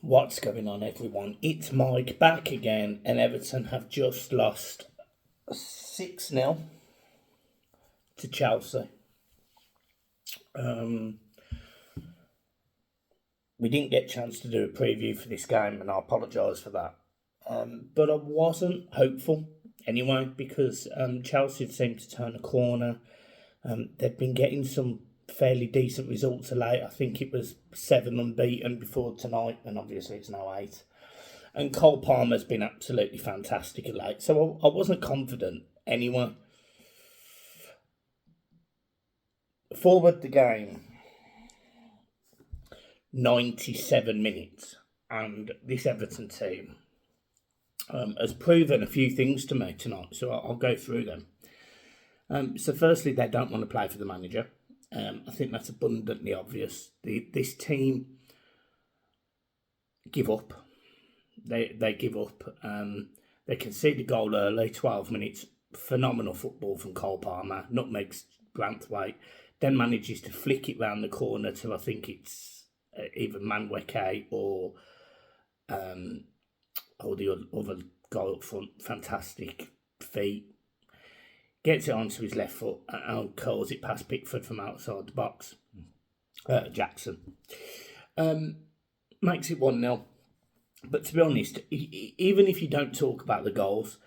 What's going on, everyone? It's Mike back again, and Everton have just lost 6-0 to Chelsea. We didn't get a chance to do a preview for this game, and I apologise for that. But I wasn't hopeful anyway, because Chelsea had seemed to turn a corner. They'd been getting some fairly decent results of late. I think it was 7 unbeaten before tonight, and obviously it's now 8. And Cole Palmer's been absolutely fantastic of late, so I wasn't confident anyway. Forward the game, 97 minutes, and this Everton team has proven a few things to me tonight, so I'll go through them. So firstly, they don't want to play for the manager. I think that's abundantly obvious. This team give up. They give up. They concede a goal early, 12 minutes. Phenomenal football from Cole Palmer. Nutmegs Branthwaite. Then manages to flick it round the corner to, I think it's either Manweke or the other guy up front. Fantastic feet. Gets it onto his left foot and curls it past Pickford from outside the box. Jackson. Makes it 1-0. But to be honest, even if you don't talk about the goals,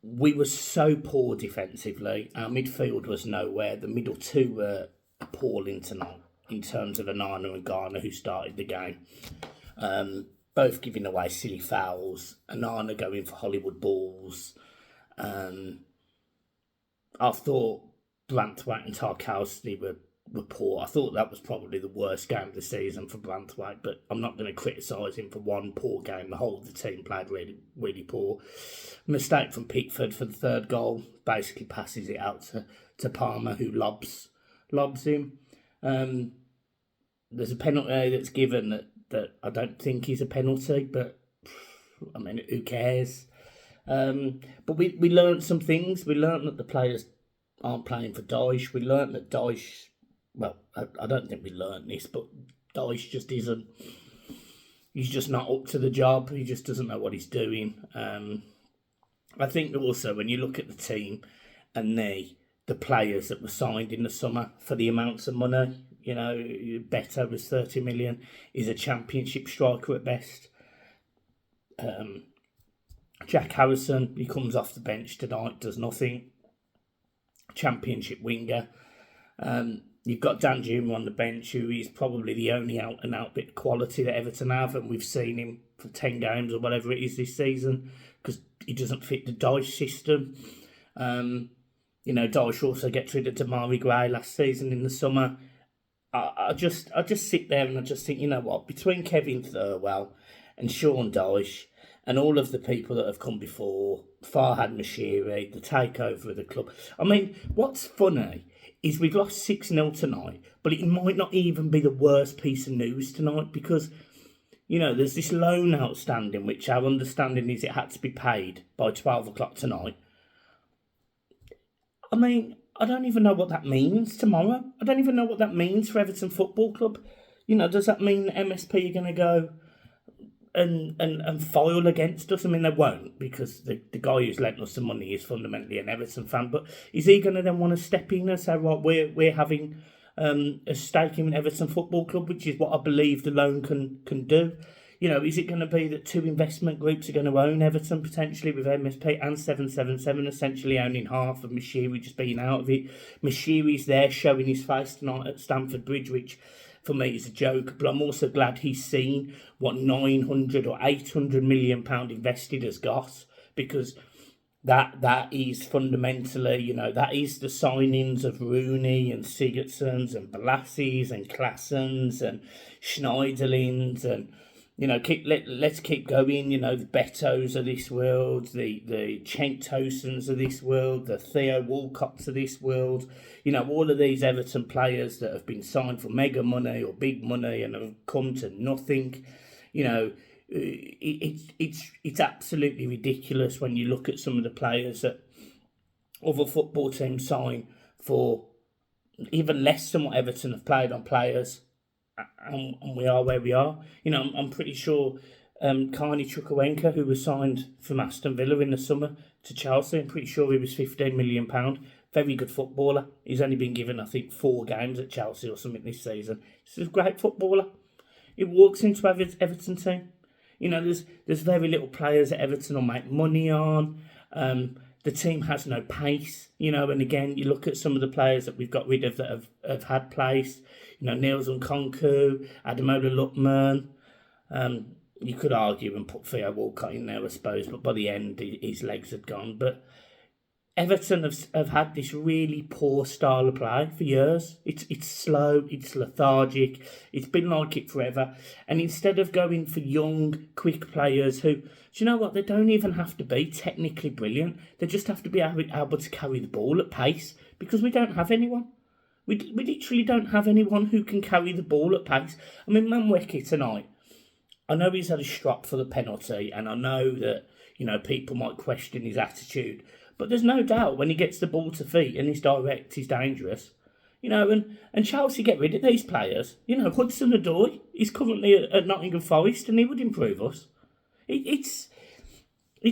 we were so poor defensively. Our midfield was nowhere. The middle two were appalling tonight in terms of Onana and Garner, who started the game. Both giving away silly fouls. Onana going for Hollywood balls. I thought Branthwaite and Tarkowski were poor. I thought that was probably the worst game of the season for Branthwaite, but I'm not going to criticise him for one poor game. The whole of the team played really, really poor. Mistake from Pickford for the third goal. Basically passes it out to Palmer, who lobs him. There's a penalty that's given that I don't think is a penalty, but I mean, who cares? But we learned some things. We learned that the players aren't playing for Dyche. We learned that Dyche, well, I don't think we learned this, but Dyche just isn't, he's just not up to the job. He just doesn't know what he's doing. I think also when you look at the team and the players that were signed in the summer for the amounts of money, you know, Beto was 30 million, is a championship striker at best. Jack Harrison, he comes off the bench tonight, does nothing. Championship winger. You've got Dan Juma on the bench, who is probably the only out-and-out bit of quality that Everton have, and we've seen him for 10 games or whatever it is this season, because he doesn't fit the Dyche system. Dyche also gets rid of Damari Gray last season in the summer. I just sit there and I just think, you know what, between Kevin Thirlwell and Sean Dyche, and all of the people that have come before, Farhad Moshiri, the takeover of the club. I mean, what's funny is we've lost 6-0 tonight, but it might not even be the worst piece of news tonight, because, you know, there's this loan outstanding, which our understanding is it had to be paid by 12 o'clock tonight. I mean, I don't even know what that means tomorrow. I don't even know what that means for Everton Football Club. You know, does that mean MSP are going to go and file against us? I mean, they won't, because the guy who's lent us the money is fundamentally an Everton fan. But is he going to then want to step in and say, right, we're having a stake in Everton Football Club, which is what I believe the loan can do? You know, is it going to be that two investment groups are going to own Everton potentially, with MSP and 777 essentially owning half, of Moshiri just being out of it? Moshiri's there showing his face tonight at Stamford Bridge, which for me is a joke, but I'm also glad he's seen what 900 or 800 million pound invested has got, because that is fundamentally, you know, that is the signings of Rooney and Sigurdssons and Balassis and Claessens and Schneiderlins, and, you know, let's keep going. You know, the Betos of this world, the Cenk Tosuns of this world, the Theo Walcotts of this world. You know, all of these Everton players that have been signed for mega money or big money and have come to nothing. You know, it's absolutely ridiculous when you look at some of the players that other football teams sign for even less than what Everton have paid on players. and we are where we are. I'm pretty sure Carney Chukwuemeka, who was signed from Aston Villa in the summer to Chelsea, I'm pretty sure he was £15 million. Very good footballer. He's only been given, I think, 4 games at Chelsea or something this season. He's a great footballer. He walks into Everton team. There's very little players that Everton will make money on. The team has no pace, and again, you look at some of the players that we've got rid of that have had pace. Niels Nkonku, Ademola Lookman. You could argue and put Theo Walcott in there, I suppose, but by the end, his legs had gone. But Everton have had this really poor style of play for years. It's slow, it's lethargic, it's been like it forever. And instead of going for young, quick players who, do you know what, they don't even have to be technically brilliant. They just have to be able to carry the ball at pace, because we don't have anyone. We literally don't have anyone who can carry the ball at pace. I mean, Manweki tonight, I know he's had a strop for the penalty, and I know that, people might question his attitude. But there's no doubt when he gets the ball to feet and he's direct, he's dangerous. And Chelsea get rid of these players. Hudson-Odoi is currently at Nottingham Forest, and he would improve us. It's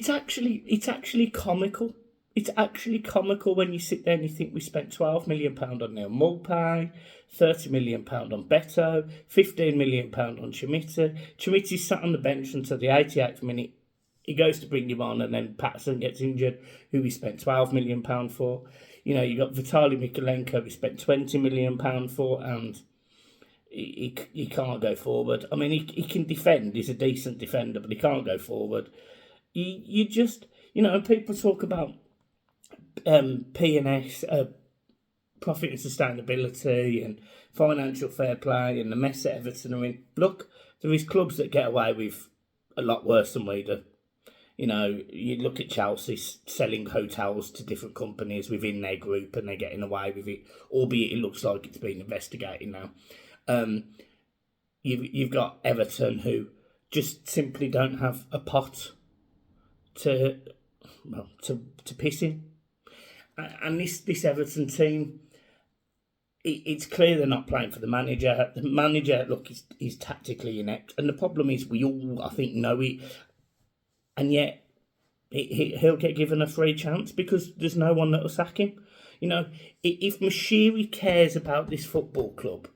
actually comical. It's actually comical when you sit there and you think we spent £12 million on Neil Mulpay, £30 million on Beto, £15 million on Chimita. Chimita's sat on the bench until the 88th minute. He goes to bring him on, and then Patterson gets injured, who we spent £12 million for. You got Vitaly Mikalenko, we spent £20 million for, and he can't go forward. I mean, he can defend, he's a decent defender, but he can't go forward. You just, people talk about P&S, profit and sustainability, and financial fair play, and the mess that Everton are in. Look, there is clubs that get away with a lot worse than we do. You look at Chelsea selling hotels to different companies within their group, and they're getting away with it, albeit it looks like it's been investigated now. You've got Everton, who just simply don't have a pot to piss in. And this Everton team, it's clear they're not playing for the manager. The manager, look, he's tactically inept. And the problem is we all, I think, know it. And yet, he'll get given a free chance because there's no one that will sack him. If Moshiri cares about this football club,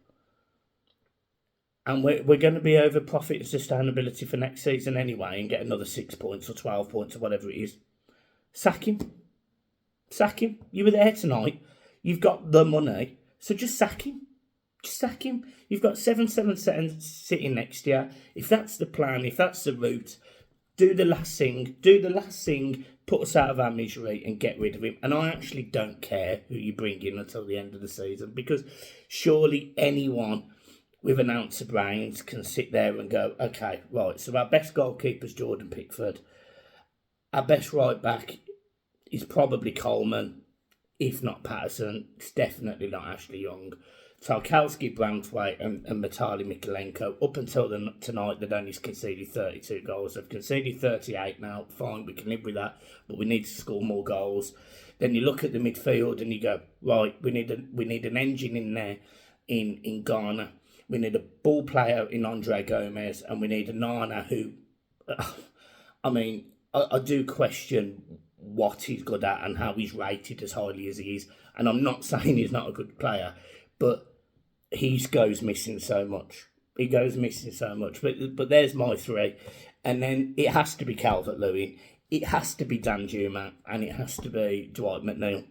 and we're going to be over profit and sustainability for next season anyway, and get another 6 points or 12 points or whatever it is, sack him. Sack him. You were there tonight. You've got the money, so just sack him. Just sack him. You've got 7-7 sitting next year. If that's the plan, if that's the route, do the last thing, put us out of our misery and get rid of him. And I actually don't care who you bring in until the end of the season, because surely anyone with an ounce of brains can sit there and go, okay, right, so our best goalkeeper's Jordan Pickford. Our best right back is probably Coleman, if not Patterson. It's definitely not Ashley Young. Tarkowski, Branthwaite and Vitaly Mikalenko, up until tonight, they'd only conceded 32 goals. They've conceded 38 now. Fine, we can live with that, but we need to score more goals. Then you look at the midfield and you go, right, we need an engine in there in Ghana. We need a ball player in Andre Gomez, and we need a Nana who, I do question what he's good at and how he's rated as highly as he is. And I'm not saying he's not a good player, but he goes missing so much. But there's my 3. And then it has to be Calvert-Lewin, it has to be Dan Juma, and it has to be Dwight McNeil.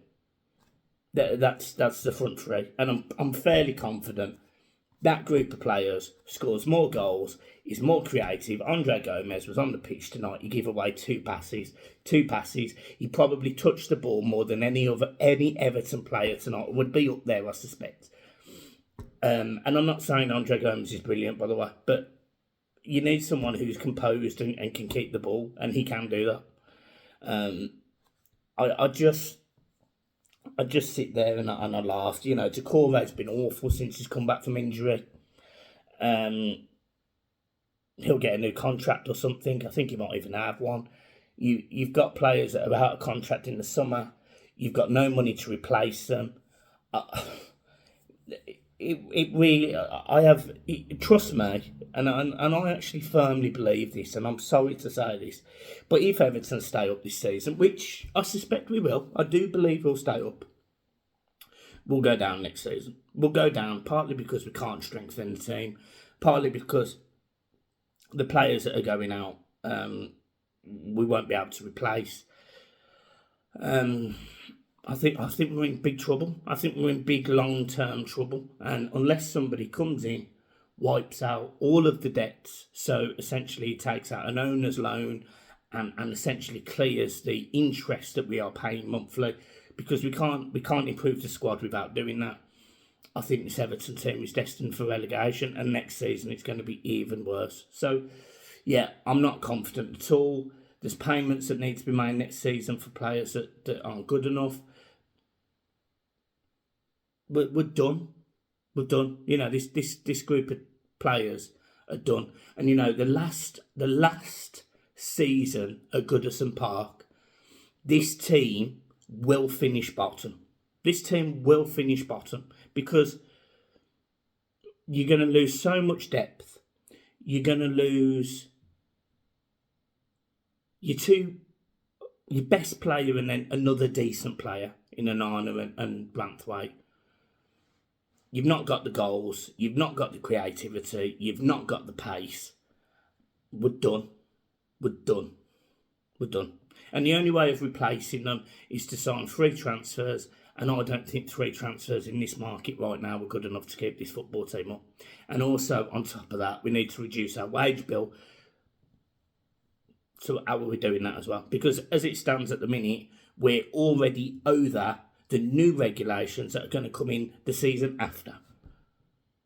That's the front 3. And I'm fairly confident that group of players scores more goals, is more creative. Andre Gomez was on the pitch tonight. He gave away 2 passes. He probably touched the ball more than any Everton player tonight. Would be up there, I suspect. And I'm not saying Andre Gomez is brilliant, by the way, but you need someone who's composed and can keep the ball, and he can do that. I just sit there and I laughed. Doucouré's been awful since he's come back from injury. He'll get a new contract or something. I think he might even have one. You've got players that are out of contract in the summer. You've got no money to replace them. it really, I have, trust me, and I actually firmly believe this, and I'm sorry to say this, but if Everton stay up this season, which I suspect we will, I do believe we'll stay up, we'll go down next season. We'll go down partly because we can't strengthen the team, partly because the players that are going out, we won't be able to replace. I think we're in big trouble. I think we're in big long-term trouble, and unless somebody comes in, wipes out all of the debts, so essentially takes out an owner's loan and essentially clears the interest that we are paying monthly, because we can't improve the squad without doing that. I think this Everton team is destined for relegation, and next season it's going to be even worse. So, yeah, I'm not confident at all. There's payments that need to be made next season for players that aren't good enough. We're done. We're done. You know, this group of players are done. And you know, the last season at Goodison Park, this team will finish bottom. This team will finish bottom because you're going to lose so much depth. You're going to lose your best player and then another decent player in Onana and Branthwaite. You've not got the goals. You've not got the creativity. You've not got the pace. We're done. We're done. We're done. And the only way of replacing them is to sign 3 transfers. And I don't think 3 transfers in this market right now are good enough to keep this football team up. And also, on top of that, we need to reduce our wage bill. So how are we doing that as well? Because as it stands at the minute, we're already over the new regulations that are going to come in the season after.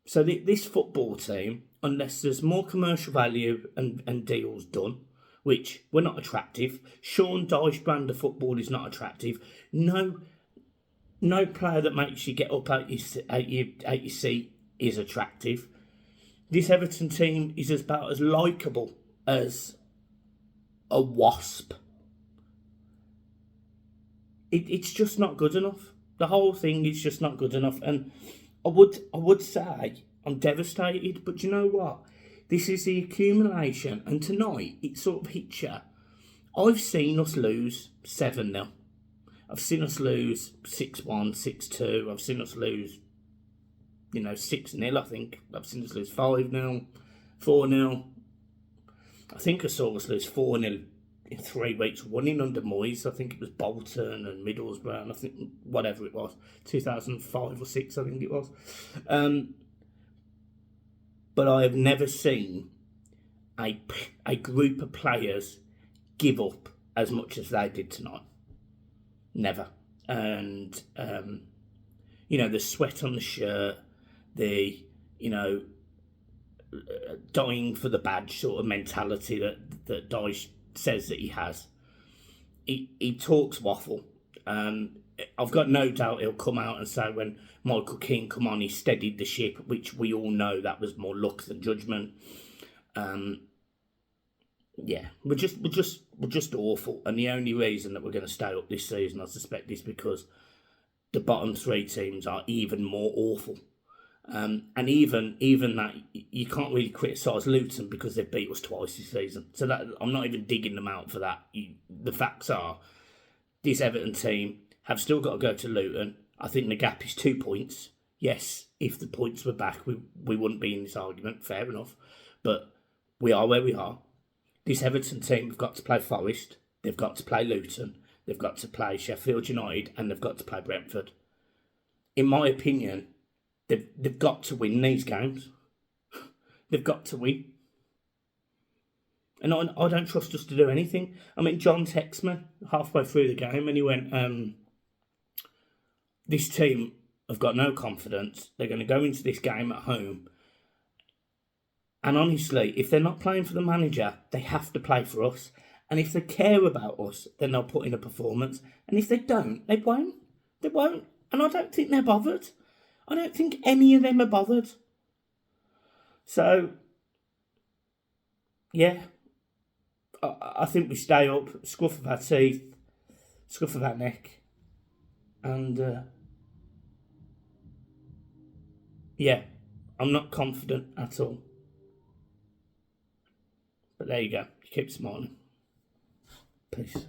So this football team, unless there's more commercial value and deals done, which were not attractive, Sean Dyche brand of football is not attractive. No player that makes you get up out your seat is attractive. This Everton team is about as likeable as a wasp. It's just not good enough. The whole thing is just not good enough. And I would say I'm devastated, but you know what? This is the accumulation, and tonight it sort of hits you. I've seen us lose 7-0. I've seen us lose 6-1, 6-2. I've seen us lose, 6-0, I think. I've seen us lose 5-0, 4-0. I think I saw us lose 4-0 in 3 weeks running under Moyes. I think it was Bolton and Middlesbrough, and I think whatever it was, 2005 or 6, I think it was. But I have never seen a group of players give up as much as they did tonight. Never. And, the sweat on the shirt, the, dying for the badge sort of mentality that Dyche says that he has. He talks waffle. I've got no doubt he'll come out and say when Michael Keane come on, he steadied the ship, which we all know that was more luck than judgment. Yeah, we're just awful, and the only reason that we're going to stay up this season, I suspect, is because the bottom 3 teams are even more awful. And even that, you can't really criticise Luton because they've beat us twice this season. So that I'm not even digging them out for that. The facts are, this Everton team have still got to go to Luton. I think the gap is 2 points. Yes, if the points were back, we wouldn't be in this argument. Fair enough. But we are where we are. This Everton team have got to play Forest. They've got to play Luton. They've got to play Sheffield United. And they've got to play Brentford. In my opinion, they've got to win these games. They've got to win. And I don't trust us to do anything. I mean, John texted me halfway through the game and he went, this team have got no confidence. They're going to go into this game at home. And honestly, if they're not playing for the manager, they have to play for us. And if they care about us, then they'll put in a performance. And if they don't, they won't. They won't. And I don't think they're bothered. I don't think any of them are bothered. So, yeah. I think we stay up, scruff of our teeth, scruff of our neck. And, Yeah, I'm not confident at all. But there you go. Keep smiling. Peace.